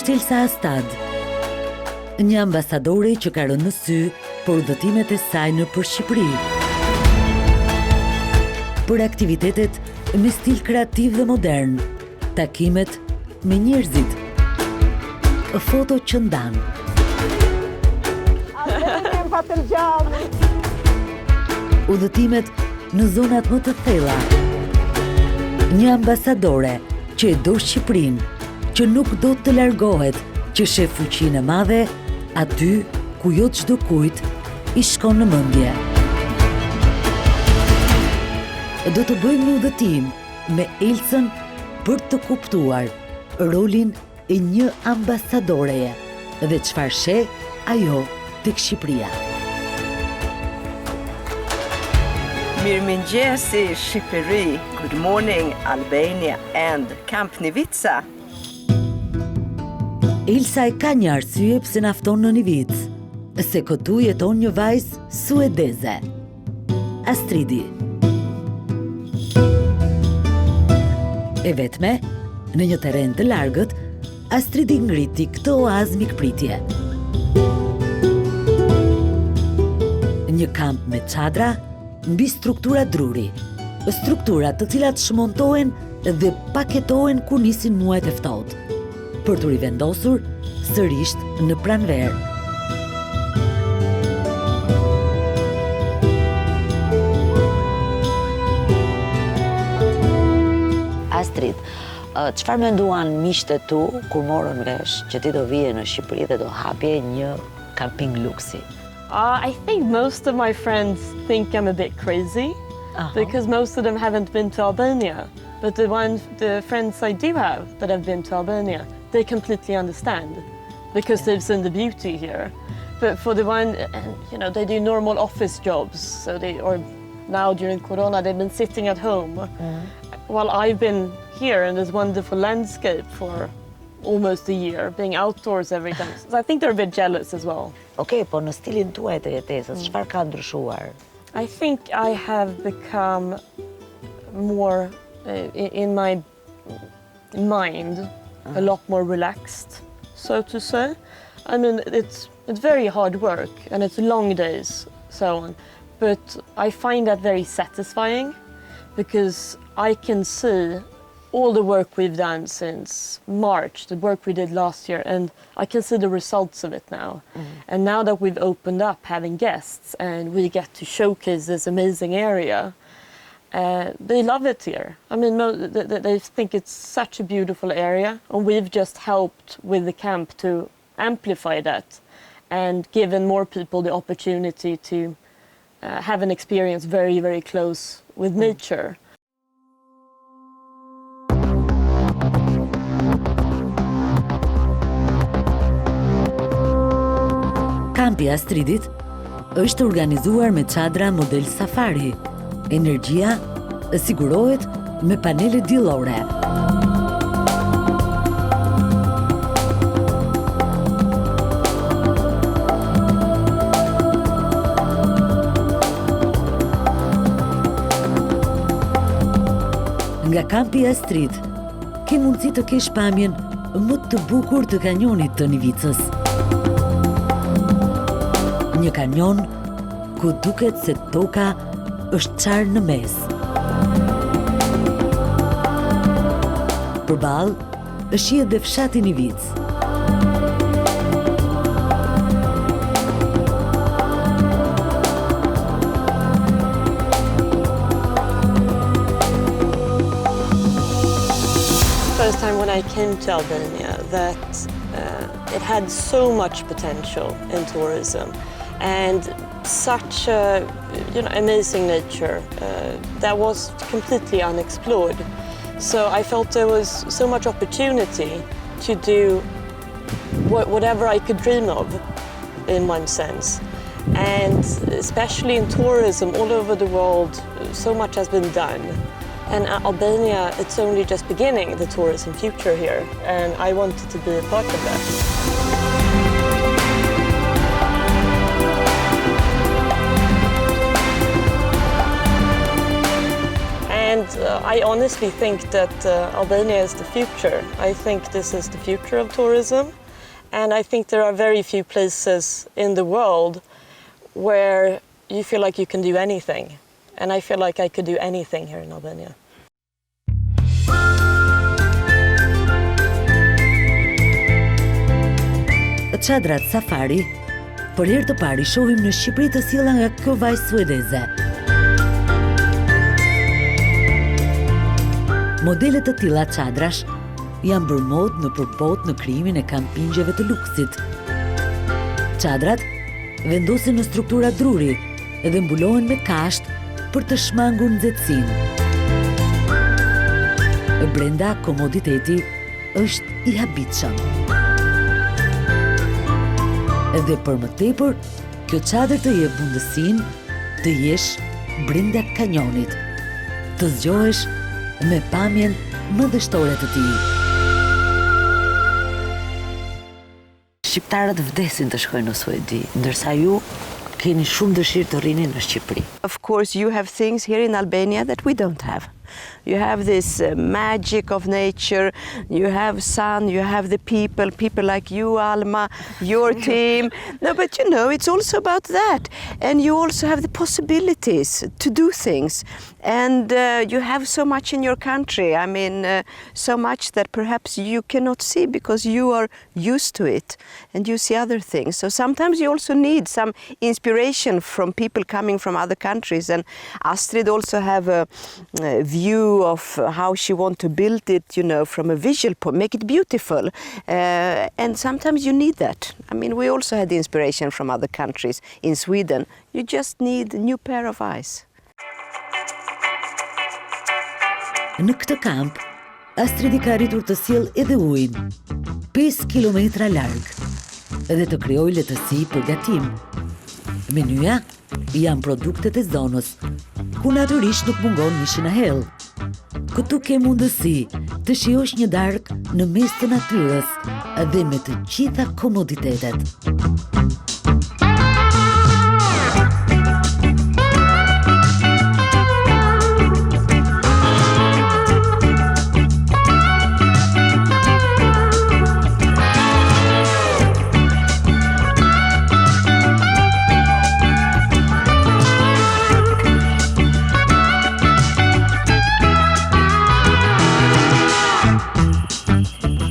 është Elsa Hastad, një ambasadore që ka rënë në sy për udhëtimet e saj nëpër Shqipëri, për aktivitetet me stil kreativ dhe modern, takimet me njerëzit, foto që ndanë. Udhëtimet në zonat më të thella. Një ambasadore që e do Shqipërinë, që nuk do të largohet, që sheh fuqinë e madhe aty ku jo çdo kujt i shkon në mendje. Do të bëjmë një udhëtim me Elsën për të kuptuar rolin e një ambasadoreje dhe çfarë sheh ajo tek Shqipëria. Mirëmëngjesi Shqipëri, good morning Albania and Camp Nivica. Elsa e ka një arsye pse na fton në Nivicë, se këtu jeton një vajzë suedeze, Astridi. E vetme, në një terren të largët, Astridi ngriti këtë oazë mikpritje. Një kamp me çadra mbi struktura druri, struktura të cilat shmontohen dhe paketohen kur nisin muajt e ftohtë, për të rivendosur sërish në pranverë. Astrid, çfarë menduan miqtë tu kur morën vesh që ti do vije në Shqipëri dhe do hapje një camping luksi? I think most of my friends think I'm a bit crazy because most of them haven't been to Albania. But the friends I do have that have been to Albania, they completely understand because they've seen the beauty here. But for the one, you know, they do normal office jobs, so or now during Corona, they've been sitting at home. While I've been here in this wonderful landscape for almost a year, being outdoors every time. So I think they're a bit jealous as well. Okay, po në stilin tuaj të jetesës, çfarë ka ndryshuar? I think I have become more in my mind a lot more relaxed, so to say. I mean, it's very hard work and it's long days, so on. But I find that very satisfying because I can see all the work we've done since March, the work we did last year, and I can see the results of it now. And now that we've opened up having guests and we get to showcase this amazing area, they love it here. I mean, they think it's such a beautiful area, and we've just helped with the camp to amplify that and given more people the opportunity to have an experience very, very close with nature. Kampi Astridit është organizuar me çadra model safari. Energjia sigurohet me panele diellore. Nga kampi Astrid, ke mundësi të kesh pamjen më të bukur të kanjonit të Nivicës. Një kanjon ku duket se toka është qarë në mes. Përballë shihet dhe fshati Nivicë. First time when I came to Albania that it had so much potential in tourism and such amazing nature that was completely unexplored. So I felt there was so much opportunity to do whatever I could dream of in one sense. And especially in tourism all over the world, so much has been done. And Albania, it's only just beginning the tourism future here, and I wanted to be a part of that. And I honestly think that Albania is the future. I think this is the future of tourism. And I think there are very few places in the world where you feel like you can do anything. And I feel like I could do anything here in Albania. Çadrat safari, për herë të parë i shohim në Shqipëri të sjella nga kjo vajzë suedeze. Modelet të tilla çadrash janë bërë modë në përbot në krijimin e kampingjeve të luksit. Çadrat vendosen në struktura druri dhe mbulohen me kasht për të shmangur nxehtësinë. Brenda komoditeti është i habitshëm. Edhe për më tepër, kjo çadër të jep mundësinë të jesh brenda kanjonit, të zgjohesh me pamjen më dështore të tij. Shqiptarët vdesin të shkojnë në Suedi, ndërsa ju keni shumë dëshirë të rrini në Shqipëri. Of course, you have things here in Albania that we don't have. You have this magic of nature, you have sun, you have the people like you, Alma, your team. No, but you know, it's also about that. And you also have the possibilities to do things. And you have so much in your country. I mean, so much that perhaps you cannot see because you are used to it and you see other things. So sometimes you also need some inspiration from people coming from other countries. And Astrid also have a view of how she wants to build it, you know, from a visual point, make it beautiful. And sometimes you need that. I mean, we also had the inspiration from other countries in Sweden. You just need a new pair of eyes. Në këtë kamp, Astrid i ka arritur të sjell edhe ujin, 5 kilometra larg, dhe të krijojë lehtësi për gatim. Menyja janë produktet e zonës, ku natyrisht nuk mungon mishi në hell. Këtu ke mundësi të shijosh një darkë në mes të natyrës dhe me të gjitha komoditetet.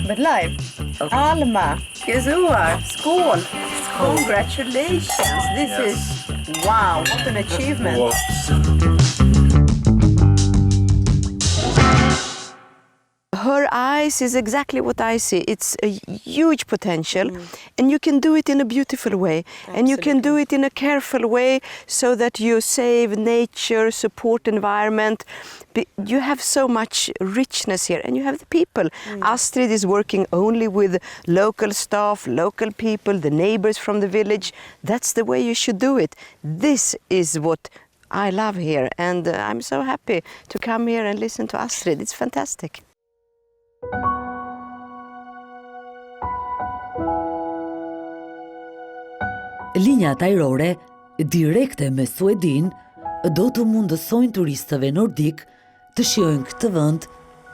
But live. Okay. Alma, Gezuar, skål. Congratulations. This is, wow, what an achievement. Her eyes is exactly what I see. It's a huge potential, and you can do it in a beautiful way. Absolutely. And you can do it in a careful way so that you save nature, support environment. You have so much richness here, and you have the people. Astrid is working only with local staff, local people, the neighbors from the village. That's the way you should do it. This is what I love here, and I'm so happy to come here and listen to Astrid. It's fantastic. Linjat ajrore direkte me Suedin do të mundësojnë turistëve nordik të shijojnë këtë vend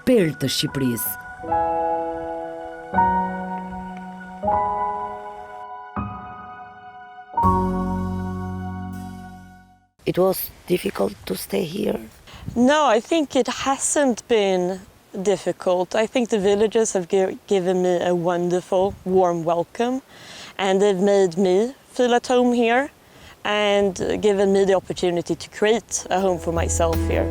perlë të Shqipërisë. It was difficult to stay here? No, I think it hasn't been difficult. I think the villagers have given me a wonderful, warm welcome, and they've made me feel at home here and given me the opportunity to create a home for myself here.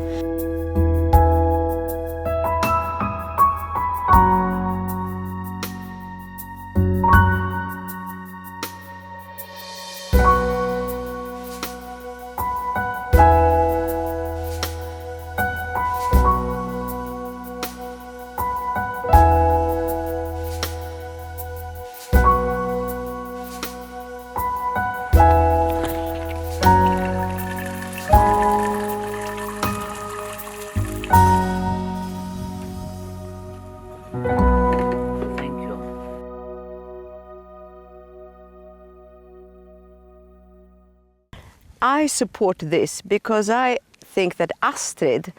I support this because I think that Astrid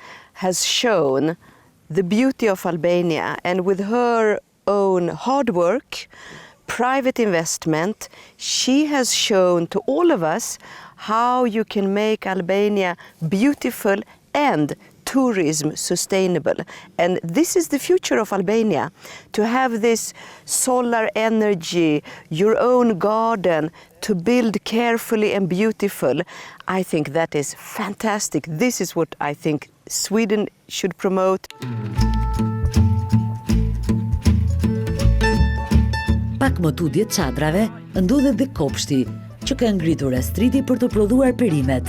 has shown the beauty of Albania, and with her own hard work, private investment, she has shown to all of us how you can make Albania beautiful and tourism sustainable. And this is the future of Albania, to have this solar energy, your own garden, to build carefully and beautiful. I think that is fantastic. This is what I think Sweden should promote. Pak më tutje të çadrave ndodhet dhe kopshti, që ka ngritur Astridi për të prodhuar perimet.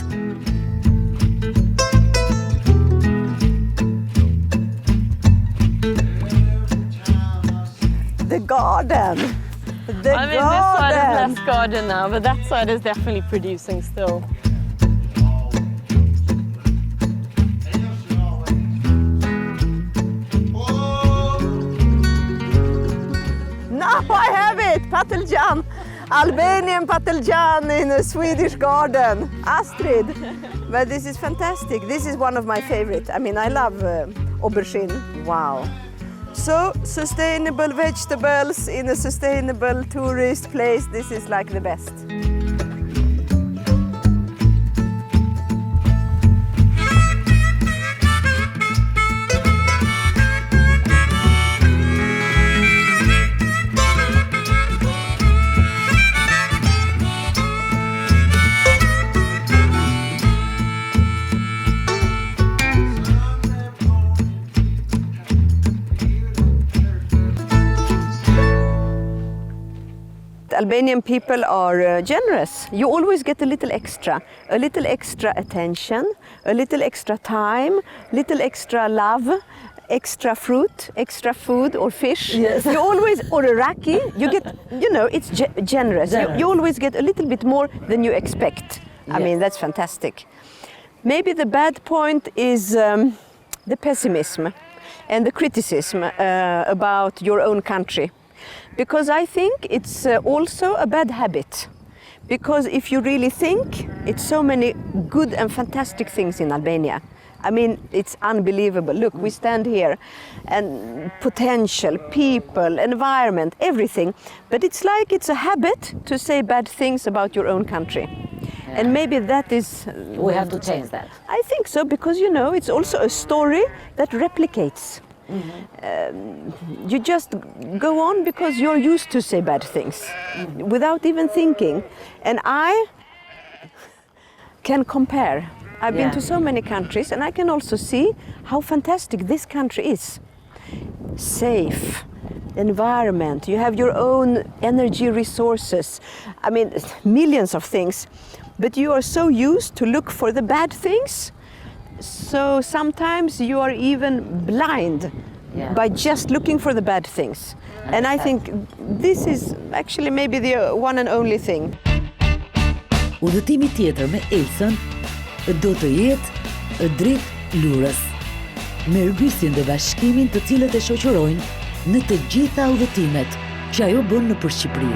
The garden! The I mean, this side is garden! less garden now, but that side is definitely producing still. Now I have it! Patiljan! Albanian patiljan in a Swedish garden. Astrid! But this is fantastic. This is one of my favorites. I mean, I love aubergine. Wow. So, sustainable vegetables in a sustainable tourist place, this is like the best. Albanian people are generous. You always get a little extra attention, a little extra time, little extra love, extra fruit, extra food or fish. Yes. You always, or a raki, you get, you know, it's generous. You always get a little bit more than you expect. I mean, that's fantastic. Maybe the bad point is the pessimism and the criticism about your own country. Because I think it's also a bad habit. Because if you really think, it's so many good and fantastic things in Albania. I mean, it's unbelievable. Look, we stand here and potential, people, environment, everything. But it's like it's a habit to say bad things about your own country. Yeah. And maybe that is... We have to change that. I think so, because, you know, it's also a story that replicates. You just go on because you're used to say bad things without even thinking. And I can compare. I've been to so many countries, and I can also see how fantastic this country is. Safe, environment, you have your own energy resources. I mean, millions of things. But you are so used to look for the bad things. So sometimes you are even blind by just looking for the bad things. And I think this is actually maybe the one and only thing. Udhëtimi tjetër me Elsën do të jetë drejt Lurës, me rrysin dhe bashkimin të cilët e shoqërojnë në të gjitha udhëtimet që ajo bën nëpër Shqipëri.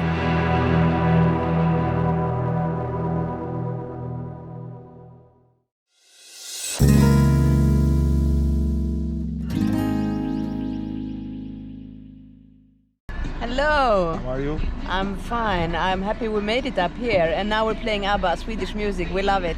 Hello. How are you? I'm fine. I'm happy we made it up here, and now we're playing ABBA, Swedish music. We love it.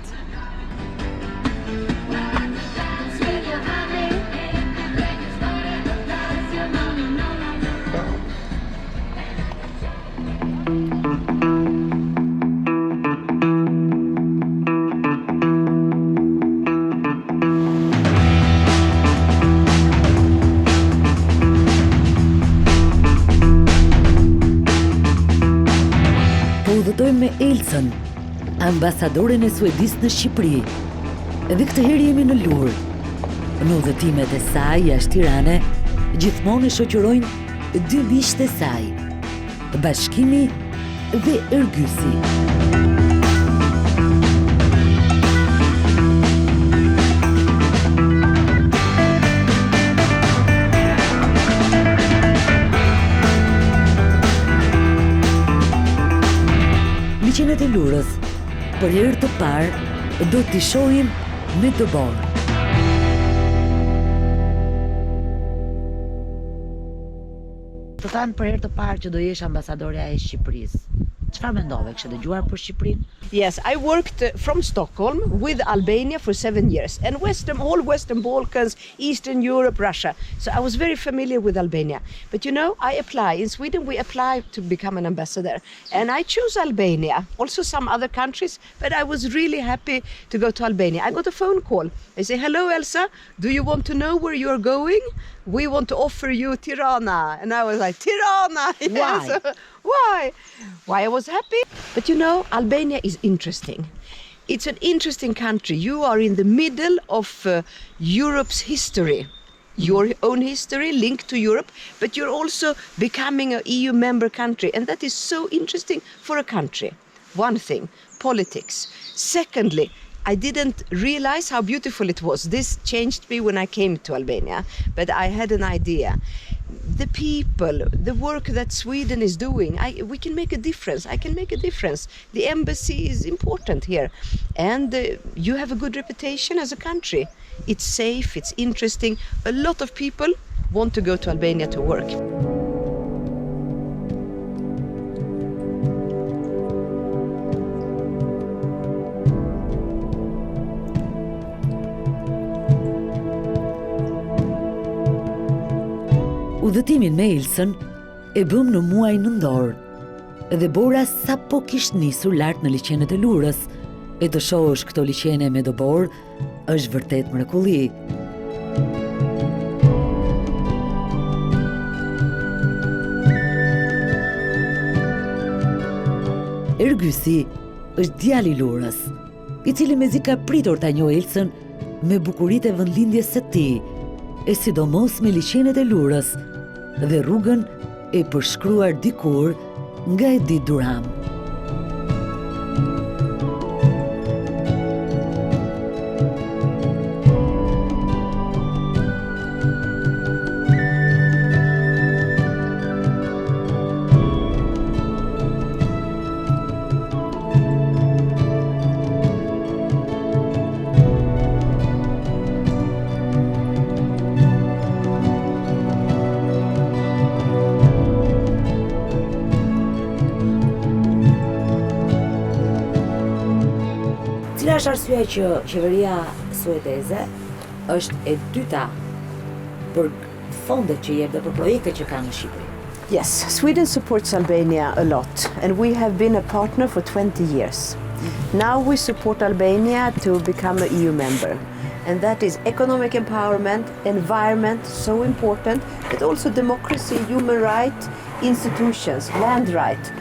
Me Elsën, ambasadoren e Suedisë në Shqipëri. Edhe këtë herë jemi në Lurë. Në udhëtimet e saj jashtë Tirane, gjithmonë e shoqërojnë dy miqtë e saj, Bashkimi dhe Ërgysi. Liqenet e Lurës, për herë të parë, do t'i shohim me dobor. Të thanë për herë të parë që do jesh ambasadorja e Shqipërisë. Çfarë mendove? Kishe dëgjuar për Shqipërinë? Yes, I worked from Stockholm with Albania for 7 years, and all Western Balkans, Eastern Europe, Russia. So I was very familiar with Albania. But you know, I apply. In Sweden, we apply to become an ambassador. And I chose Albania, also some other countries, but I was really happy to go to Albania. I got a phone call. They say, hello, Elsa, do you want to know where you're going? We want to offer you Tirana. And I was like, Tirana? Why? Why? Why I was happy? But you know, Albania is interesting. It's an interesting country. You are in the middle of Europe's history. Your own history linked to Europe, but you're also becoming an EU member country. And that is so interesting for a country. One thing, politics. Secondly, I didn't realize how beautiful it was. This changed me when I came to Albania, but I had an idea. The people, the work that Sweden is doing, we can make a difference. I can make a difference. The embassy is important here. And you have a good reputation as a country. It's safe, it's interesting. A lot of people want to go to Albania to work. Udhëtimin me Elsën e bëm në muaj nëntor, dhe bora sa po kishte nisur lart në liçenet e Lurës, e të shohësh këto liçene me dobor është vërtet mrekulli. Ergysi është djali i Lurës, i cili mezi ka pritur ta njohë Elsën me bukuritë e vendlindjes së tij, e sidomos me liçenet e Lurës dhe rrugën e përshkruar dikur nga Edi Duram. Cila është arsyeja që qeveria suedeze është e dyta për fondet që jep dhe për projektet që ka në Shqipëri? Yes, Sweden supports Albania a lot, and we have been a partner for 20 years. Now we support Albania to become an EU member. And that is economic empowerment, environment, so important, but also democracy, human rights, institutions, land right,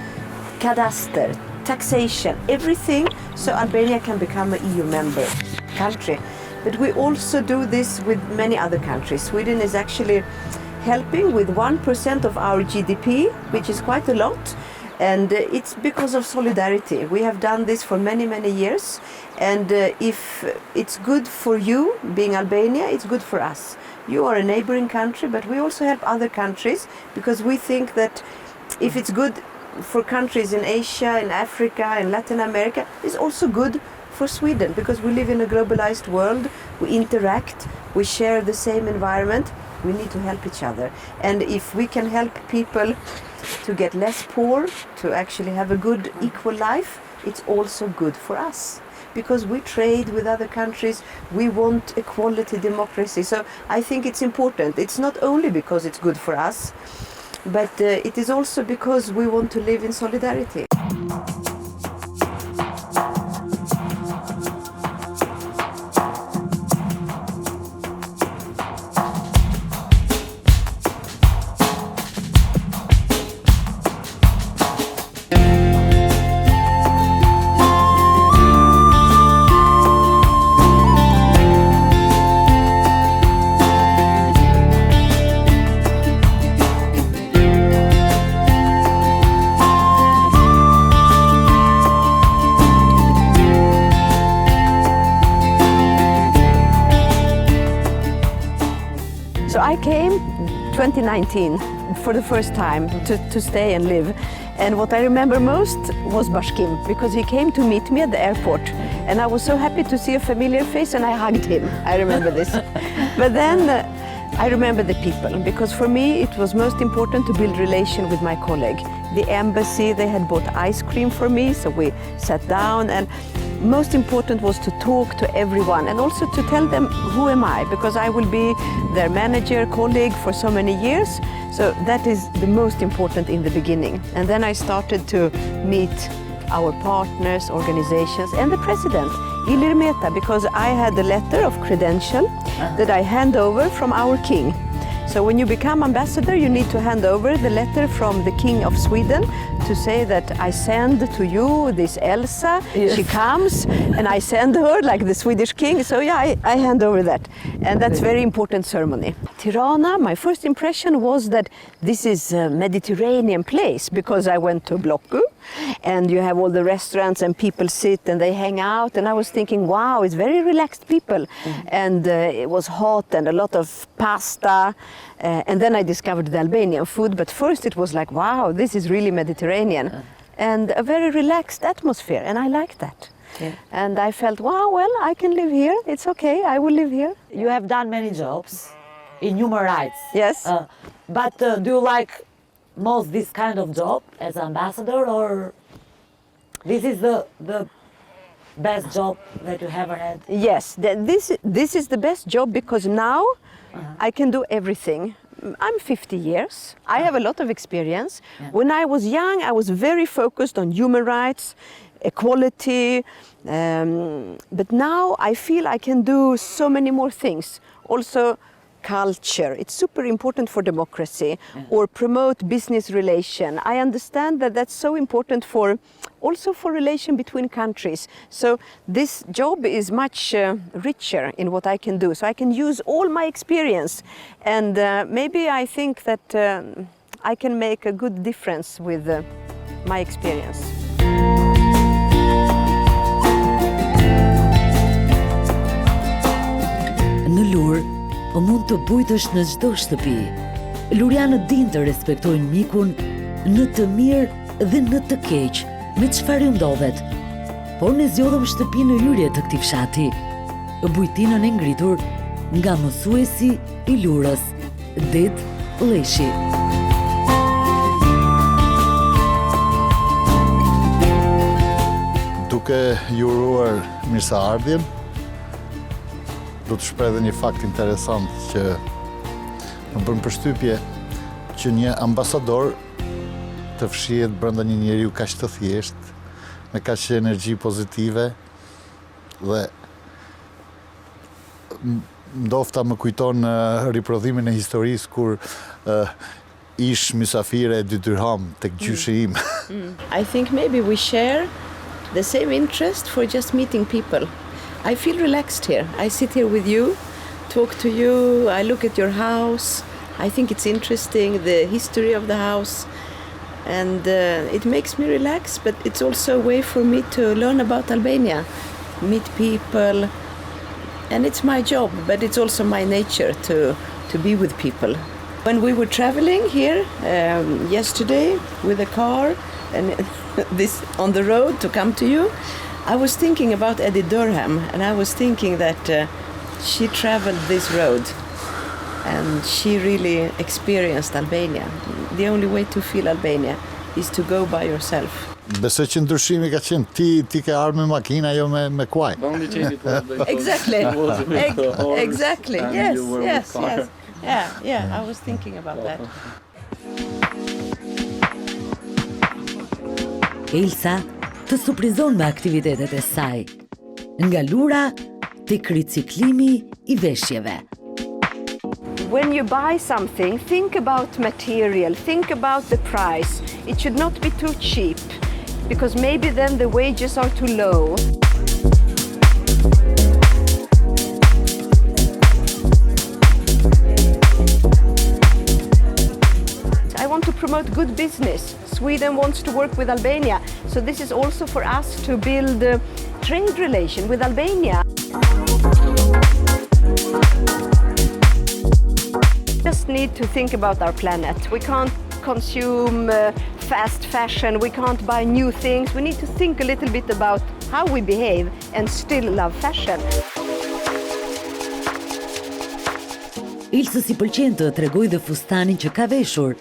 cadastre, taxation, everything, so Albania can become an EU member country. But we also do this with many other countries. Sweden is actually helping with 1% of our GDP, which is quite a lot. And it's because of solidarity. We have done this for many, many years. And if it's good for you, being Albania, it's good for us. You are a neighboring country, but we also help other countries because we think that if it's good for countries in Asia, in Africa, in Latin America, it's also good for Sweden because we live in a globalized world, we interact, we share the same environment, we need to help each other. And if we can help people to get less poor, to actually have a good equal life, it's also good for us. Because we trade with other countries, we want equality, democracy. So I think it's important. It's not only because it's good for us, but it is also because we want to live in solidarity. So I came 2019 for the first time to stay and live. And what I remember most was Bashkim, because he came to meet me at the airport. And I was so happy to see a familiar face, and I hugged him. I remember this. But then I remember the people, because for me it was most important to build relation with my colleague. The embassy, they had bought ice cream for me, so we sat down, and most important was to talk to everyone and also to tell them who am I, because I will be their manager, colleague for so many years. So that is the most important in the beginning. And then I started to meet our partners, organizations, and the president, Ilir Meta, because I had a letter of credential that I hand over from our king. So when you become ambassador, you need to hand over the letter from the King of Sweden to say that I send to you this Elsa. Yes. She comes, and I send her like the Swedish king. So yeah, I hand over that. And that's very important ceremony. Tirana, my first impression was that this is a Mediterranean place, because I went to Blocku, and you have all the restaurants and people sit and they hang out, and I was thinking, wow, it's very relaxed people. And it was hot and a lot of pasta. And then I discovered the Albanian food, but first it was like, wow, this is really Mediterranean. And a very relaxed atmosphere, and I liked that. Yeah. And I felt, wow, well, I can live here, it's okay, I will live here. You have done many jobs in human rights. Yes. But do you like most this kind of job as ambassador, or this is the best job that you ever had? Yes, this is the best job, because now I can do everything. I'm 50 years. I have a lot of experience. Yeah. When I was young, I was very focused on human rights, equality, but now I feel I can do so many more things. Also, culture. It's super important for democracy, or promote business relation. I understand that that's so important also for relation between countries. So this job is much richer in what I can do. So I can use all my experience, and maybe I think that I can make a good difference with my experience. Në lur, mund të bujtësh në çdo shtëpi. Lurianët dinë të respektojnë mikun në të mirë dhe në të keq, me çfarë ju ndodhet. Por ne zgjodhëm shtëpi në hyrje të këtij fshati. Bujtinën e ngritur nga mësuesi i Lurës, Det Lleshi. Duke juruar mirëseardhjen, do të shpreh edhe një fakt interesant që më bën përshtypje që një ambasador të fshihet brenda një njeriu kaq të thjeshtë, me kaq energji pozitive, dhe ndofta më kujton riprodhimin e historisë kur ish mysafire e dy dirham tek gjyshi im. I think maybe we share the same interest for just meeting people. I feel relaxed here. I sit here with you, talk to you, I look at your house. I think it's interesting, the history of the house. And it makes me relax, but it's also a way for me to learn about Albania, meet people. And it's my job, but it's also my nature to be with people. When we were traveling here yesterday with a car and this on the road to come to you, I was thinking about Edith Durham, and I was thinking that she traveled this road and she really experienced Albania. The only way to feel Albania is to go by yourself. Besoj që ndryshimi ka qenë ti ke ardhur me makina, jo me kuaj. Exactly. Exactly. Yes. Yeah, I was thinking about that. Elsa të surprizon me aktivitetet e saj, nga lura tek riciklimi I veshjeve. When you buy something, think about material, think about the price. It should not be too cheap, because maybe then the wages are too low. I want to promote good business. Sweden wants to work with Albania, so this is also for us to build a trade relation with Albania. Just need to think about our planet. We can't consume fast fashion, we can't buy new things. We need to think a little bit about how we behave and still love fashion. Ilsës i pëlqen të tregojë dhe fustanin që ka veshur,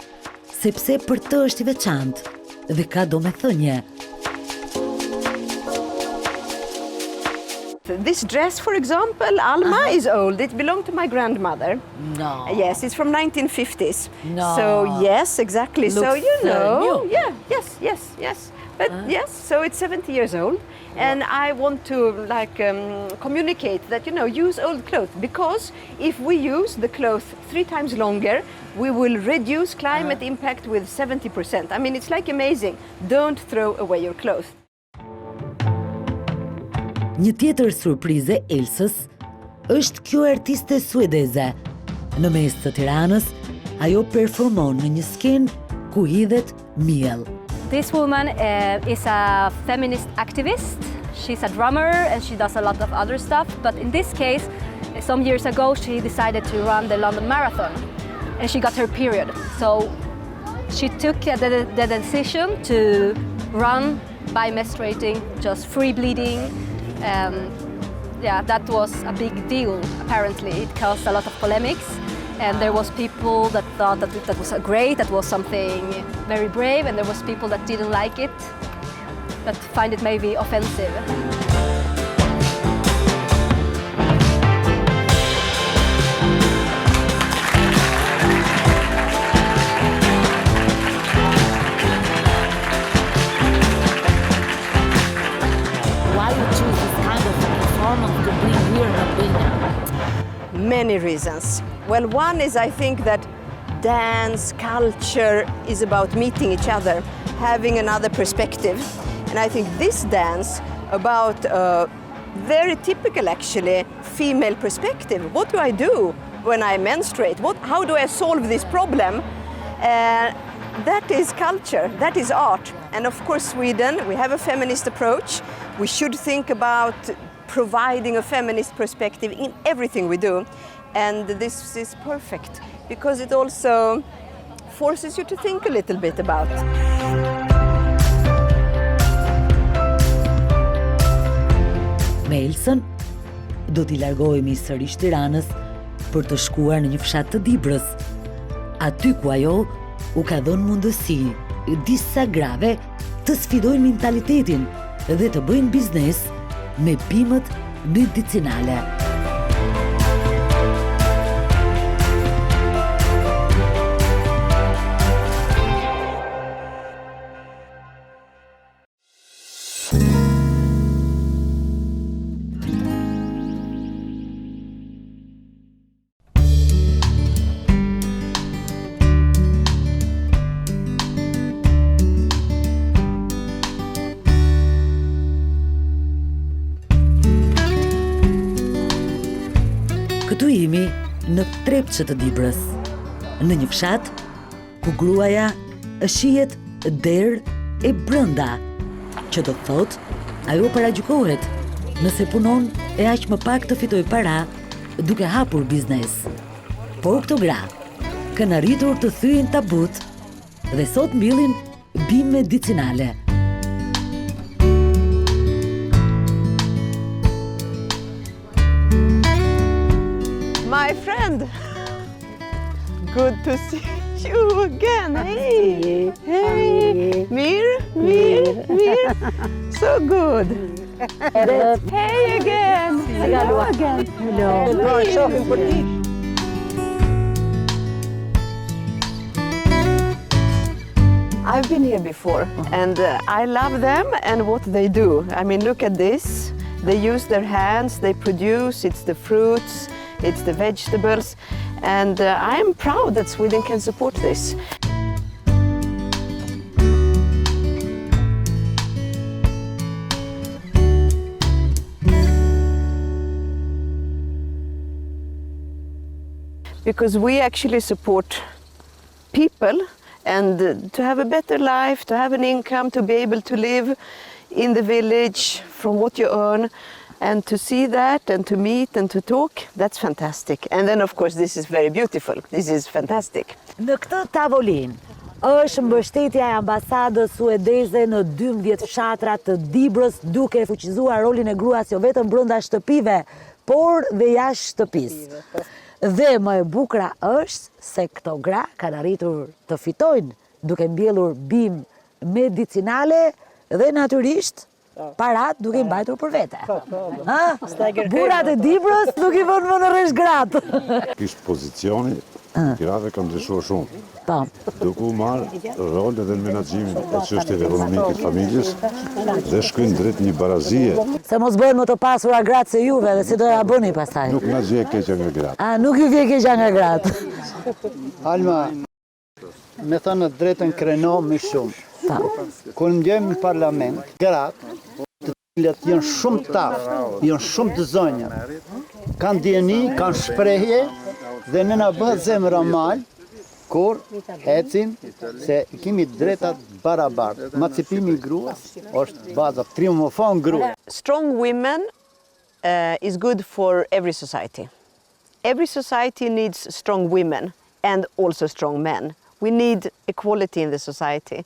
sepse për të është i veçantë dhe ka domethënie. This dress, for example, Alma is old. It belonged to my grandmother. No. Yes, it's from 1950s. No. So yes, exactly. So Looks, you know, new. yeah, yes. But yes, so it's 70 years old, and I want to communicate that use old clothes, because if we use the clothes 3 times longer, we will reduce climate impact with 70%. I mean, it's like amazing. Don't throw away your clothes. Një tjetër surprizë e Elsës është kjo artiste suedeze. Në mes të Tiranës, ajo performon në një skenë ku hidhet miell. This woman is a feminist activist. She's a drummer and she does a lot of other stuff. But in this case, some years ago, she decided to run the London Marathon and she got her period. So she took the decision to run by menstruating, just free bleeding. Yeah, that was a big deal, apparently. It caused a lot of polemics. And there was people that thought that was great, that was something very brave, and there was people that didn't like it, that find it maybe offensive. Why you choose this kind of performance to bring here in Albania? Many reasons. Well, one is I think that dance culture is about meeting each other, having another perspective. And I think this dance about a very typical, actually, female perspective. What do I do when I menstruate? How do I solve this problem? That is culture, that is art. And of course, Sweden, we have a feminist approach. We should think about providing a feminist perspective in everything we do. And this is perfect because it also forces you to think a little bit about. Me Elsën, do t'i largohemi sërish Tiranës për të shkuar në një fshat të Dibrës, aty ku ajo u ka dhënë mundësi disa grave të sfidojnë mentalitetin dhe të bëjnë biznes me bimët medicinale. Këtu jemi në Trepçe të Dibrës, në një fshat ku gruaja shihet derë e brënda, që do të thotë ajo paragjykohet nëse punon e aq më pak të fitoj para duke hapur biznes. Por këto gra kanë arritur të thyejnë tabut dhe sot mbillin bimë medicinale. My friend, good to see you again. Hey, hey, Mir. So good. Hey again. Hello again. Hello. I've been here before, and I love them and what they do. I mean, look at this. They use their hands, they produce, it's the fruits, it's the vegetables, and I'm proud that Sweden can support this. Because we actually support people and to have a better life, to have an income, to be able to live in the village from what you earn, and to see that and to meet and to talk, that's fantastic. And then of course this is very beautiful. This is fantastic. Në këtë tavolinë, është mbështetja e ambasadës suedeze në 12 fshatra të Dibrës, duke fuqizuar rolin e gruas jo vetëm brenda shtëpive, por dhe jashtë shtëpisë. Dhe më e bukura është se këto gra kanë arritur të fitojnë duke mbjellur bimë medicinale dhe natyrisht parat duke i mbajtur për vete. Burrat e Dibrës nuk i vënë më në rresh gratë. Kishtë pozicioni, grave kam ndryshuar shumë. Duke u marrë rol edhe në menaxhimin e çështjeve ekonomike të familjes dhe shkojnë drejt një barazie. Se mos bëhen më të pasura gratë se juve dhe si do ja bëni pastaj. Nuk na vjen keqja nga gratë. Nuk ju vjen keqja nga gratë. Alma, me thënë të drejtën kreno më shumë. Kur ndjejmë në parlament, gratë, të cilët janë shumë tafë, janë shumë të zonja, kanë dieni, kanë shprehje dhe në na bëhet zemra mal, kur ecim se kemi drejtat barabartë. Emancipimi i gruas është baza, triumfon grua. Strong women is good for every society. Every society needs strong women and also strong men. We need equality in the society.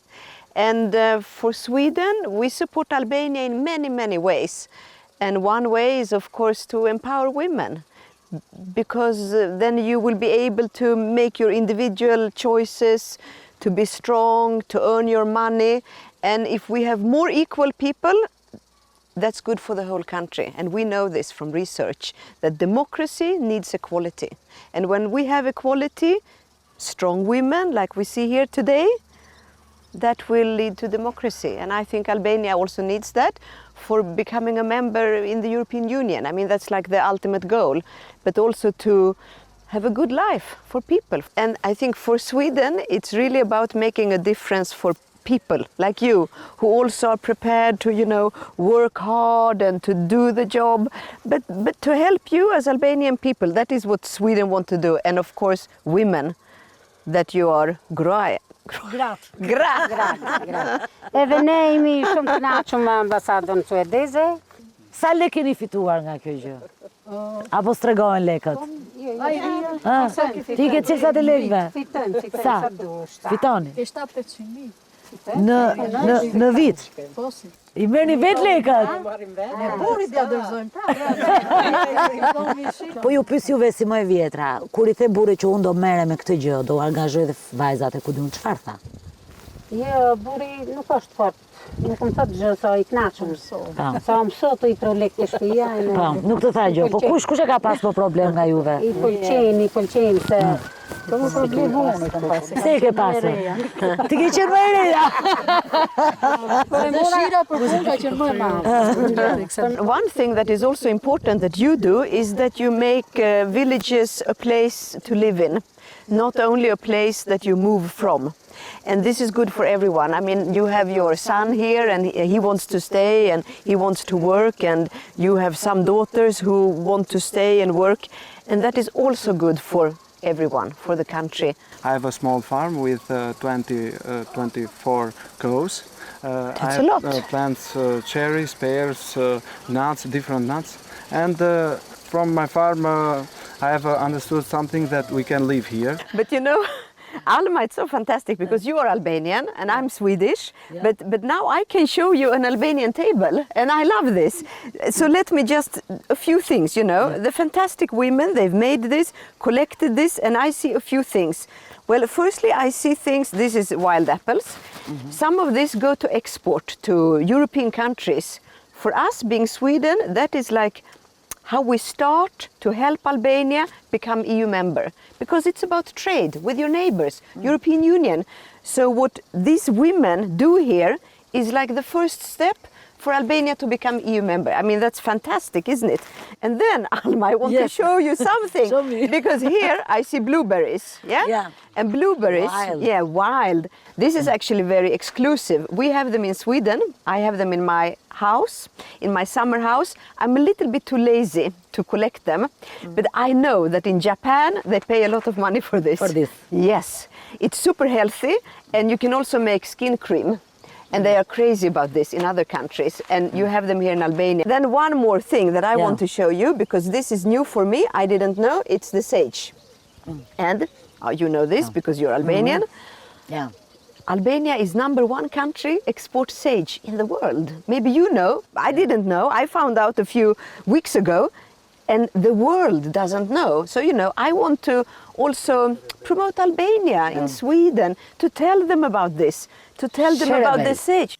And for Sweden, we support Albania in many, many ways. And one way is, of course, to empower women, because then you will be able to make your individual choices, to be strong, to earn your money. And if we have more equal people, that's good for the whole country. And we know this from research, that democracy needs equality. And when we have equality, strong women, like we see here today, that will lead to democracy. And I think Albania also needs that for becoming a member in the European Union. I mean, that's like the ultimate goal, but also to have a good life for people. And I think for Sweden, it's really about making a difference for people like you, who also are prepared to, you know, work hard and to do the job, but to help you as Albanian people. That is what Sweden want to do. And of course, women, that you are Gratë. Edhe ne jemi shumë të kënaqur me ambasadën suedeze. Sa lekë keni fituar nga kjo gjë? Apo stregohen lekët? Ti ke çesat e lekëve? Sa? Fitoni? 700.000. Në vit? I merrni vet lekët? Ne burit ja dorëzojmë Po ju pyes juve si më e vjetra, kur i the burrit që unë do merrem me këtë gjë, do angazhoj dhe vajzat e ku diun çfarë tha? Jo, burri nuk është fort. Nuk më thot gjë sa i kënaqur. Sa më sot i tro lekë të shtëpia. Nuk të tha gjë, po kush e ka pas po problem nga juve? I pëlqen se Come problem unë kam pasur. Se ke pasur? Ti ke qenë më e reja. Dëshira për punë ka qenë më e madhe. One thing that is also important that you do is that you make villages a place to live in, not only a place that you move from. And this is good for everyone. I mean, you have your son here and he wants to stay and he wants to work, and you have some daughters who want to stay and work, and that is also good for everyone, for the country. I have a small farm with 24 cows. That's I a lot. Plants cherries, pears, nuts, different nuts. And from my farm I have understood something that we can live here. But you know, Alma, it's so fantastic because you are Albanian and I'm Swedish, but now I can show you an Albanian table, and I love this. So let me just, a few things, you know, the fantastic women, they've made this, collected this, and I see a few things. Well, firstly, I see things, this is wild apples. Some of this go to export to European countries. For us, being Sweden, that is like how we start to help Albania become EU member, because it's about trade with your neighbors, European Union. So what these women do here is like the first step for Albania to become EU member. I mean, that's fantastic, isn't it? And then, Alma, I want to show you something. Show me. Because here I see blueberries, yeah? And blueberries, Wild. Wild. This is actually very exclusive. We have them in Sweden. I have them in my house, in my summer house. I'm a little bit too lazy to collect them, but I know that in Japan they pay a lot of money for this. For this? Yes. It's super healthy, and you can also make skin cream. And they are crazy about this in other countries, and you have them here in Albania. Then one more thing that I want to show you, because this is new for me, I didn't know, it's the sage. And you know this because you're Albanian. Albania is #1 country exports sage in the world. Maybe you know, I didn't know. I found out a few weeks ago, and the world doesn't know. So, I want to also promote Albania in Sweden, to tell them about this, to tell them about the sage.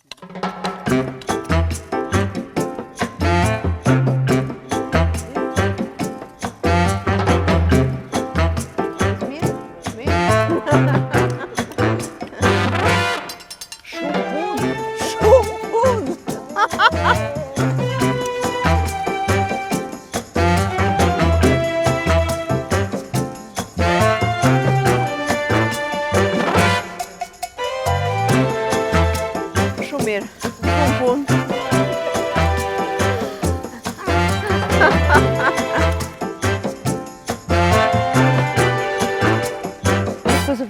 It was a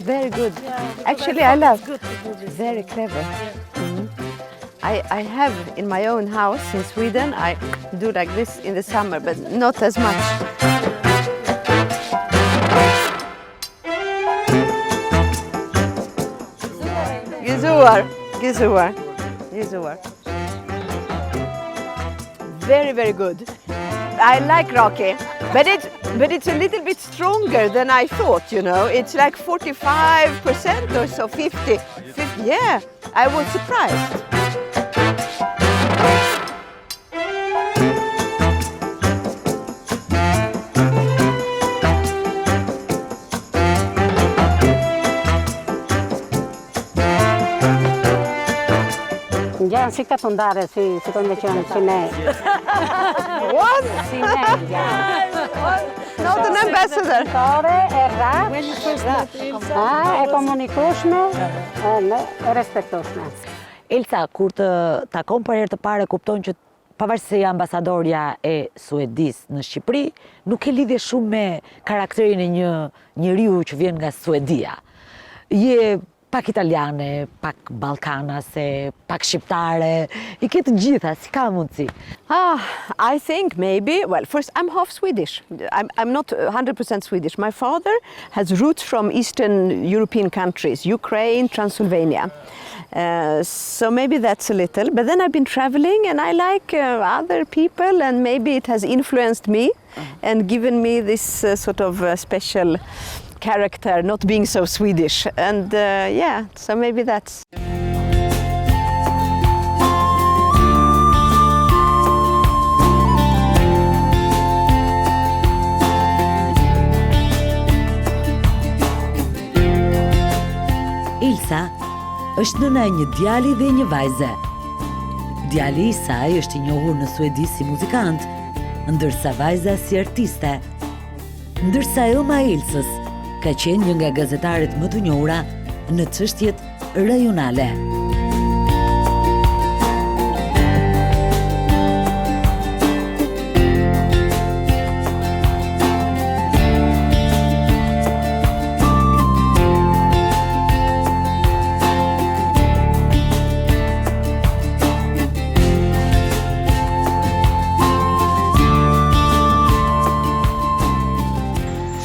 very good. Actually, I love. Very clever. I have in my own house in Sweden. I do like this in the summer, but not as much. Gizur. Very good. I like Rocky, but it's a little bit stronger than I thought. It's like 45% or so, 50. Yeah, I was surprised. Gjanë si këtë ndare, si kënë qënë si ne. What? Si ne, gjanë. Not an ambassador. E rrallë, e komunikueshme, e respektueshme. Elsa, kur të takon për herë të pare, kupton që pavarësisht se je ambasadorja e Suedisë në Shqipëri, nuk ke lidhje shumë me karakterin e një njeriu që vjen nga Suedia. Je pak italiane, pak balkanase, pak shqiptare, I ke të gjitha, si ka mundësi? I think maybe, well, first I'm half Swedish. I'm not 100% Swedish. My father has roots from Eastern European countries, Ukraine, Transylvania. So maybe that's a little, but then I've been traveling and I like other people, and maybe it has influenced me and given me this sort of special character, not being so Swedish. And yeah, so maybe that's. Elsa është nëna e një djali dhe një vajze. Djali I saj është I njohur në Suedi si muzikant, ndërsa vajza si artiste. Ndërsa Elma e Elsës ka qenë një nga gazetarët më të njohura në çështjet rajonale.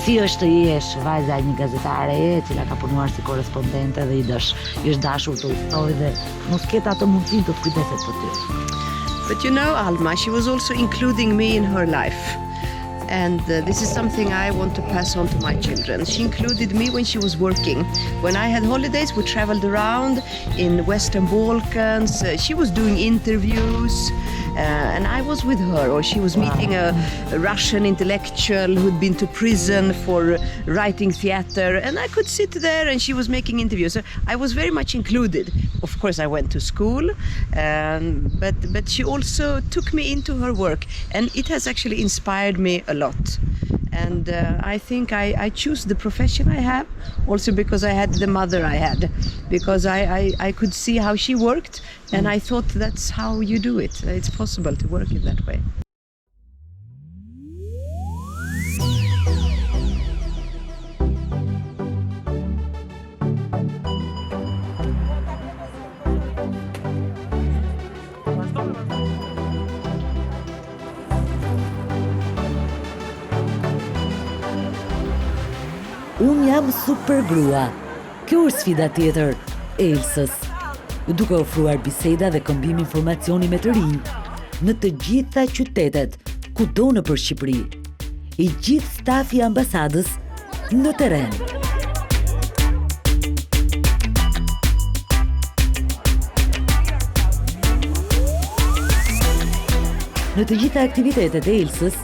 Si është jesh vajza e një gazetare e cila ka punuar si korrespondente dhe I është dashur të udhtoj dhe mos ketë atë mundësinë të kujdeset për ty. But you know, Alma, she was also including me in her life. And this is something I want to pass on to my children. She included me when she was working. When I had holidays, we traveled around in Western Balkans. She was doing interviews. And I was with her, or she was meeting a Russian intellectual who'd been to prison for writing theater, and I could sit there and she was making interviews. So I was very much included. Of course, I went to school, but she also took me into her work, and it has actually inspired me a lot. And I think I choose the profession I have also because I had the mother I had, because I could see how she worked, and I thought that's how you do it. It's possible to work in that way. Unë jam super grua. Kjo është sfida tjetër e Elsës, duke ofruar biseda dhe këmbim informacioni me të rinj në të gjitha qytetet, kudo nëpër Shqipëri, i gjithë stafi i ambasadës në terren. Në të gjitha aktivitetet e Elsës,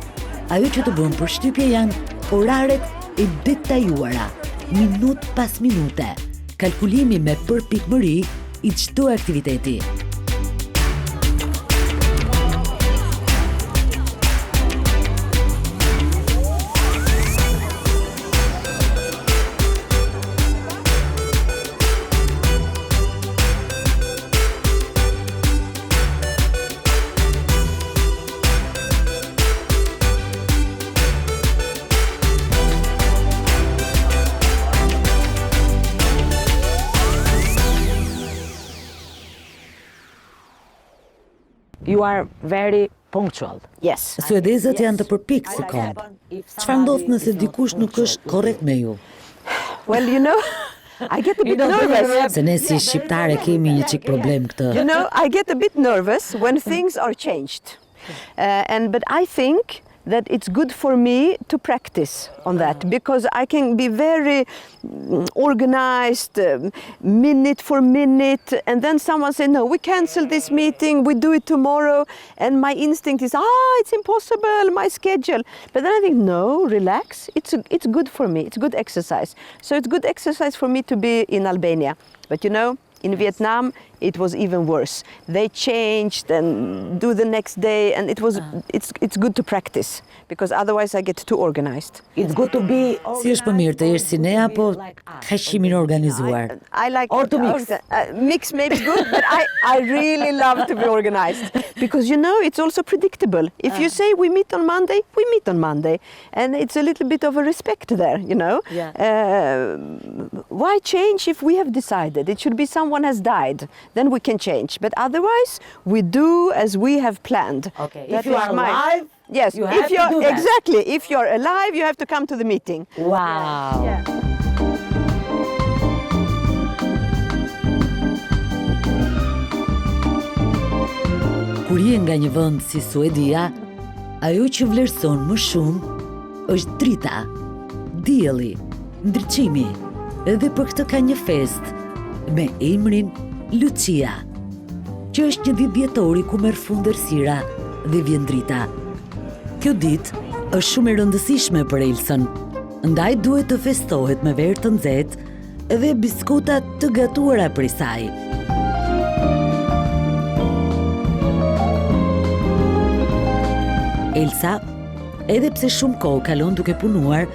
ajo që të bën përshtypje janë oraret e detajuara, minut pas minute, kalkulimi me përpikmëri i çdo aktiviteti. You are very punctual. Yes. Suedezët janë të përpikë si komp. Çfarë ndodh nëse dikush nuk është korrekt me ju? Well, you know, I get a bit nervous. Se ne si shqiptare kemi një çik problem këtë. You know, I get a bit nervous when things are changed. But I think that it's good for me to practice on that, because I can be very organized, minute for minute, and then someone say, no, we cancel this meeting, we do it tomorrow, and my instinct is, it's impossible, my schedule. But then I think, no, relax, it's good for me, it's good exercise. So it's good exercise for me to be in Albania. But you know, in Vietnam, it was even worse. They changed and do the next day, and it's good to practice, because otherwise I get too organized. It's good to be... Si është më mirë të jesh si ne apo kaq i mirë organizuar? I like Or to mix. Mix may be good, but I really love to be organized, because you know it's also predictable. If you say we meet on Monday, we meet on Monday, and it's a little bit of a respect there, you know. Why change if we have decided? It should be someone has died. Then we can change. But otherwise, we do as we have planned. Okay. That If you is are my- alive, yes. you have if you're to do that. exactly, if you're alive, you have to come to the meeting. Wow. Yeah. Kur je nga një vend si Suedia, ajo që vlerëson më shumë është drita, dielli, ndriçimi. Edhe për këtë ka një fest me emrin Lucia, që është një ditë vjetori ku merr fund errësira dhe vjen drita. Kjo ditë është shumë e rëndësishme për Elsën, ndaj duhet të festohet me verë të nxehtë dhe biskuta të gatuara prej saj. Elsa, edhe pse shumë kohë kalon duke punuar,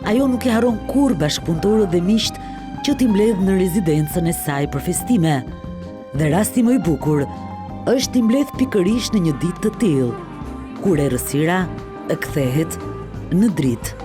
ajo nuk e harron kurrë bashkëpunëtorët dhe miqt që t'i mbledh në rezidencën e saj për festime. Dhe rasti më i bukur është t'i mbledh pikërisht në një ditë të tillë, kur errësira kthehet në dritë.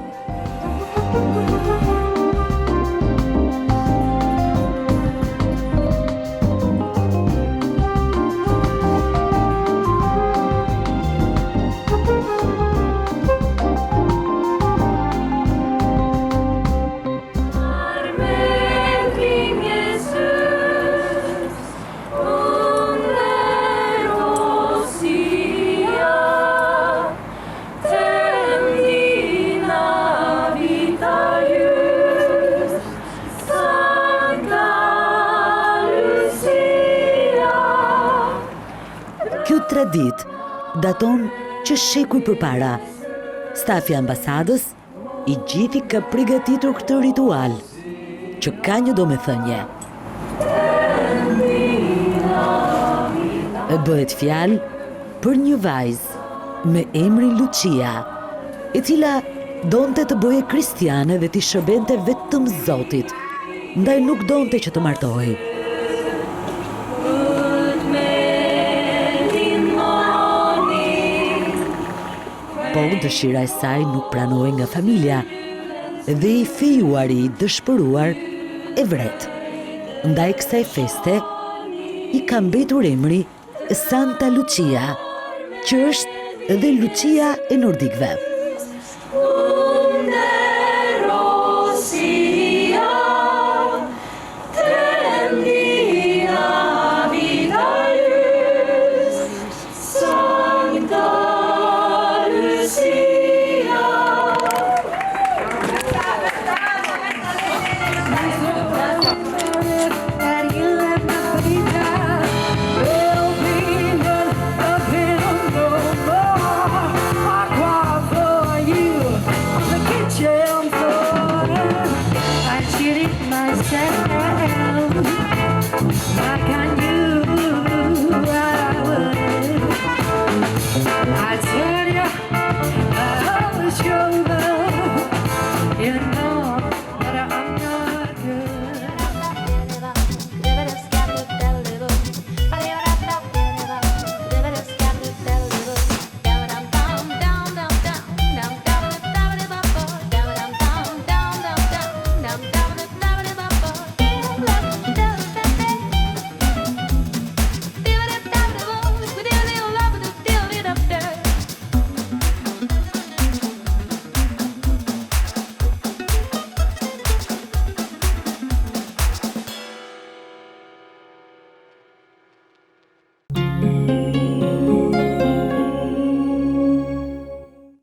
Ditë daton që shekuj përpara. Stafi ambasadës i gjithi ka përgatitur këtë ritual, që ka një domethënie. Bëhet fjalë për një vajzë me emrin Lucia, e cila donte të bëje kristiane dhe t'i shërbente vetëm Zotit, ndaj nuk donte që të martohej. Po dëshira e saj nuk pranoi nga familja dhe i fejuari i dëshpëruar e vret. Ndaj kësaj feste i ka mbetur emri Santa Lucia, që është edhe Lucia e Nordikëve.